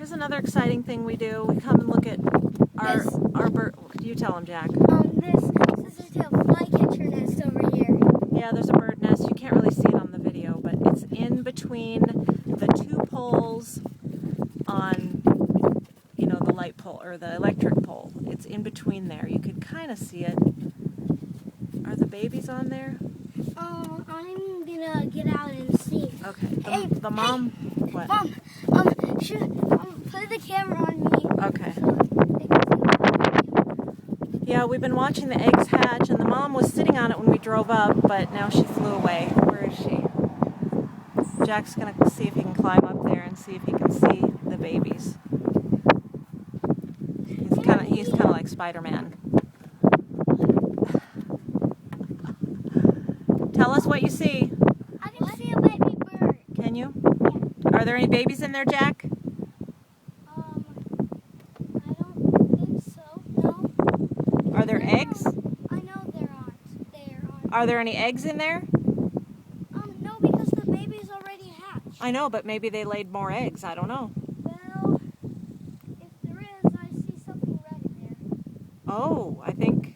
Here's another exciting thing we do. We come and look at our bird. You tell them, Jack. This scissor-tail flycatcher nest over here. Yeah, there's a bird nest. You can't really see it on the video, but it's in between the two poles on, you know, the light pole or the electric pole. It's in between there. You could kind of see it. Are the babies on there? I'm gonna get out and see. Okay. The mom. What? Mom, put the camera on me. Okay. Yeah, we've been watching the eggs hatch, and the mom was sitting on it when we drove up, but now she flew away. Where is she? Jack's going to see if he can climb up there and see if he can see the babies. He's kind of like Spider-Man. Tell us what you see. I can see a baby bird. Can you? Yeah. Are there any babies in there, Jack? I don't think so. No. Are there eggs? I know there aren't. There aren't. Are there any eggs in there? No, because the baby's already hatched. I know, but maybe they laid more eggs. I don't know. Well, if there is, I see something red in there. Oh, I think